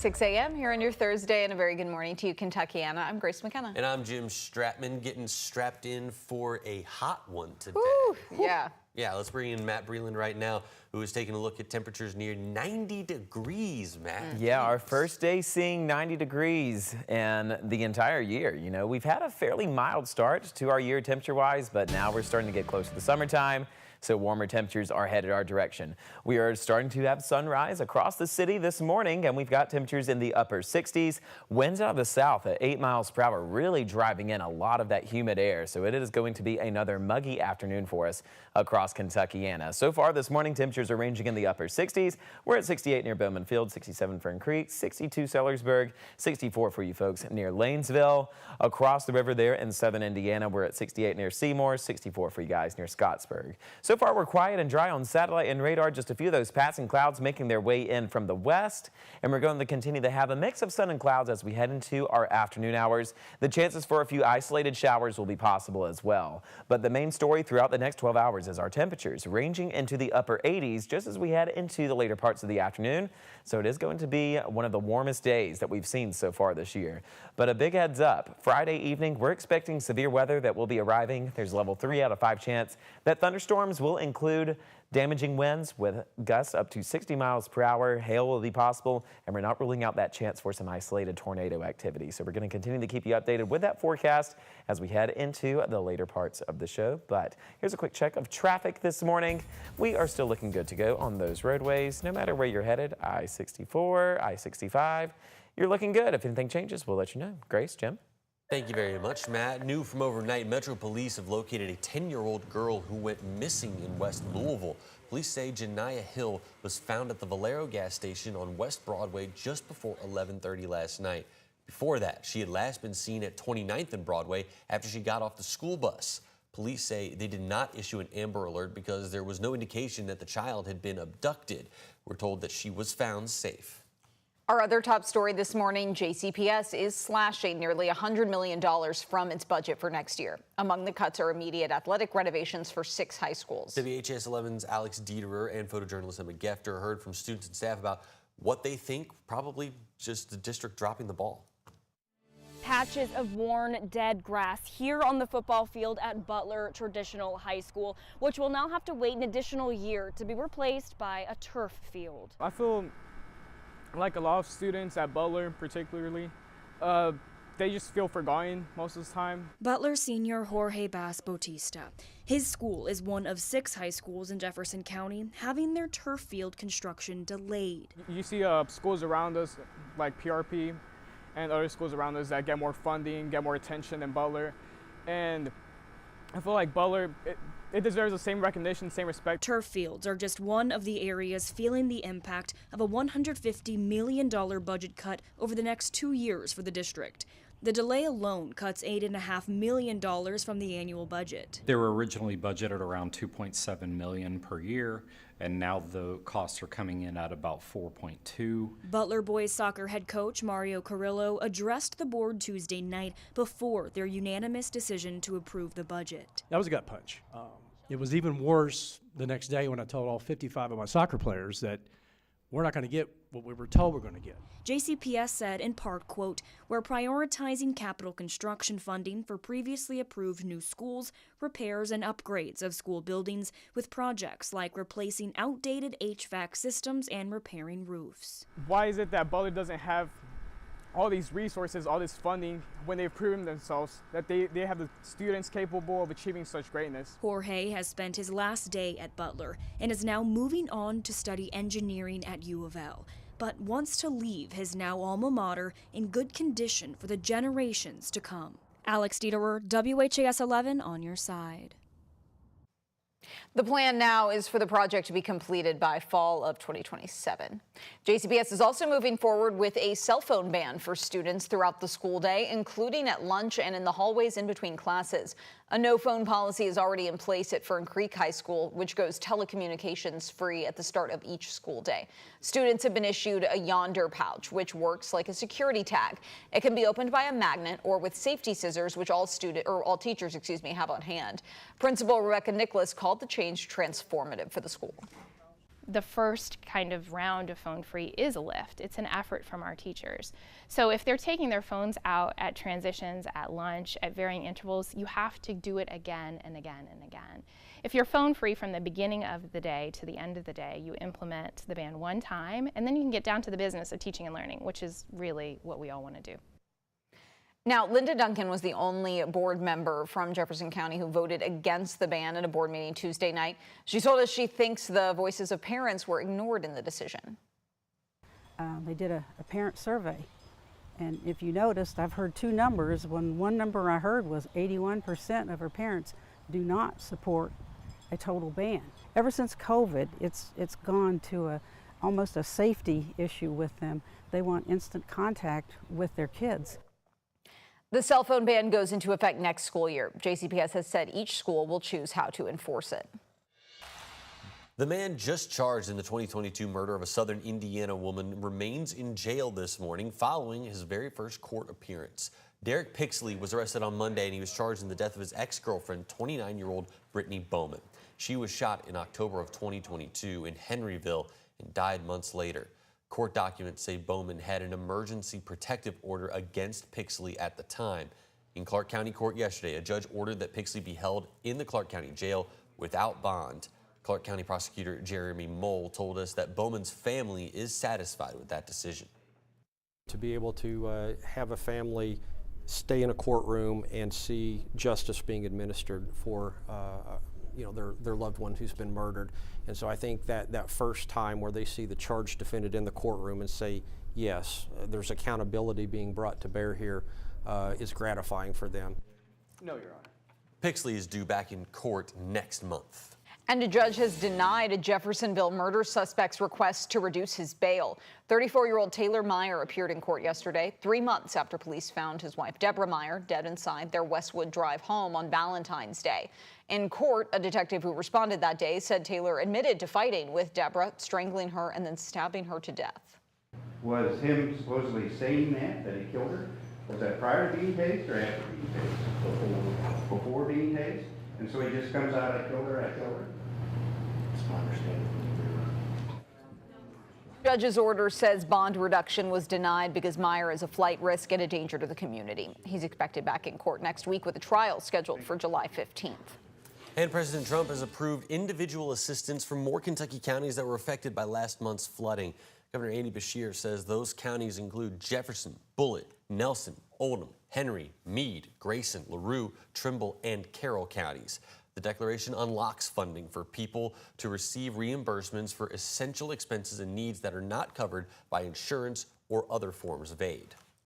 6 a.m. here on your Thursday, and a very good morning to you, Kentuckiana. I'm Grace McKenna. And I'm Jim Stratman, getting strapped in for a hot one today. Woo, yeah. Yeah, let's bring in Matt Breland right now, who is taking a look at temperatures near 90 degrees, Matt. Yeah, our first day seeing 90 degrees and the entire year. You know, we've had a fairly mild start to our year temperature-wise, but now we're starting to get close to the summertime. So warmer temperatures are headed our direction. We are starting to have sunrise across the city this morning, and we've got temperatures in the upper 60s. Winds out of the south at 8 miles per hour, really driving in a lot of that humid air. So it is going to be another muggy afternoon for us across Kentuckiana. So far this morning, temperatures are ranging in the upper 60s. We're at 68 near Bowman Field, 67 Fern Creek, 62 Sellersburg, 64 for you folks near Lanesville. Across the river there in southern Indiana, we're at 68 near Seymour, 64 for you guys near Scottsburg. So far, we're quiet and dry on satellite and radar. Just a few of those passing clouds making their way in from the west. And we're going to continue to have a mix of sun and clouds as we head into our afternoon hours. The chances for a few isolated showers will be possible as well. But the main story throughout the next 12 hours is our temperatures ranging into the upper 80s just as we head into the later parts of the afternoon. So it is going to be one of the warmest days that we've seen so far this year. But a big heads up, Friday evening, we're expecting severe weather that will be arriving. There's a level 3 out of 5 chance that thunderstorms will include damaging winds with gusts up to 60 miles per hour. Hail will be possible, and we're not ruling out that chance for some isolated tornado activity. So we're going to continue to keep you updated with that forecast as we head into the later parts of the show. But here's a quick check of traffic this morning. We are still looking good to go on those roadways, no matter where you're headed. I-64, I-65. You're looking good. If anything changes, we'll let you know. Grace, Jim? Thank you very much, Matt. New from overnight, Metro Police have located a 10-year-old girl who went missing in West Louisville. Police say Janiyah Hill was found at the Valero gas station on West Broadway just before 11:30 last night. Before that, she had last been seen at 29th and Broadway after she got off the school bus. Police say they did not issue an Amber Alert because there was no indication that the child had been abducted. We're told that she was found safe. Our other top story this morning, JCPS is slashing nearly $100 million from its budget for next year. Among the cuts are immediate athletic renovations for 6 high schools. WHAS11's Alex Dieterer and photojournalist Emma Gefter heard from students and staff about what they think probably just the district dropping the ball. Patches of worn, dead grass here on the football field at Butler Traditional High School, which will now have to wait an additional year to be replaced by a turf field. I feel like a lot of students at Butler particularly, they just feel forgotten most of the time. Butler senior Jorge Bass Bautista. His school is one of 6 high schools in Jefferson County having their turf field construction delayed. You see schools around us like PRP and other schools around us that get more funding, get more attention than Butler. And I feel like Butler, it deserves the same recognition, same respect. Turf fields are just one of the areas feeling the impact of a $150 million budget cut over the next 2 years for the district. The delay alone cuts $8.5 million from the annual budget. They were originally budgeted around $2.7 million per year, and now the costs are coming in at about $4.2. Butler boys soccer head coach Mario Carrillo addressed the board Tuesday night before their unanimous decision to approve the budget. That was a gut punch. It was even worse the next day when I told all 55 of my soccer players that we're not going to get what we were told we're going to get. JCPS said in part, quote, "We're prioritizing capital construction funding for previously approved new schools, repairs and upgrades of school buildings with projects like replacing outdated HVAC systems and repairing roofs." Why is it that Butler doesn't have all these resources, all this funding, when they've proven themselves that they have the students capable of achieving such greatness? Jorge has spent his last day at Butler and is now moving on to study engineering at U of L, but wants to leave his now alma mater in good condition for the generations to come. Alex Dieterer, WHAS 11 on your side. The plan now is for the project to be completed by fall of 2027. JCPS is also moving forward with a cell phone ban for students throughout the school day, including at lunch and in the hallways in between classes. A no-phone policy is already in place at Fern Creek High School, which goes telecommunications free at the start of each school day. Students have been issued a Yonder pouch, which works like a security tag. It can be opened by a magnet or with safety scissors, which all teachers have on hand. Principal Rebecca Nicholas called the change transformative for the school. the first kind of round of phone free is a lift. It's an effort from our teachers. So if they're taking their phones out at transitions, at lunch, at varying intervals, you have to do it again and again and again. If you're phone free from the beginning of the day to the end of the day, you implement the ban one time, and then you can get down to the business of teaching and learning, which is really what we all want to do. Now, Linda Duncan was the only board member from Jefferson County who voted against the ban at a board meeting Tuesday night. She told us she thinks the voices of parents were ignored in the decision. They did a parent survey, and if you noticed, I've heard two numbers. One number I heard was 81% of our parents do not support a total ban. Ever since COVID, it's gone to almost a safety issue with them. They want instant contact with their kids. The cell phone ban goes into effect next school year. JCPS has said each school will choose how to enforce it. The man just charged in the 2022 murder of a southern Indiana woman remains in jail this morning following his very first court appearance. Derek Pixley was arrested on Monday, and he was charged in the death of his ex-girlfriend, 29-year-old Brittany Bowman. She was shot in October of 2022 in Henryville and died months later. Court documents say Bowman had an emergency protective order against Pixley at the time. In Clark County Court yesterday, a judge ordered that Pixley be held in the Clark County Jail without bond. Clark County Prosecutor Jeremy Mole told us that Bowman's family is satisfied with that decision. To be able to have a family stay in a courtroom and see justice being administered for their loved one who's been murdered. And so I think that first time where they see the charged defendant in the courtroom and say, yes, there's accountability being brought to bear here is gratifying for them. No, Your Honor. Pixley is due back in court next month. And a judge has denied a Jeffersonville murder suspect's request to reduce his bail. 34-year-old Taylor Meyer appeared in court yesterday, 3 months after police found his wife, Deborah Meyer, dead inside their Westwood Drive home on Valentine's Day. In court, a detective who responded that day said Taylor admitted to fighting with Deborah, strangling her and then stabbing her to death. Was him supposedly saying that he killed her? Was that prior to being tased or after being tased? Before being tased? And so he just comes out, I killed her, I killed her? That's my understanding. Judge's order says bond reduction was denied because Meyer is a flight risk and a danger to the community. He's expected back in court next week with a trial scheduled for July 15th. And President Trump has approved individual assistance for more Kentucky counties that were affected by last month's flooding. Governor Andy Beshear says those counties include Jefferson, Bullitt, Nelson, Oldham, Henry, Meade, Grayson, LaRue, Trimble, and Carroll counties. The declaration unlocks funding for people to receive reimbursements for essential expenses and needs that are not covered by insurance or other forms of aid.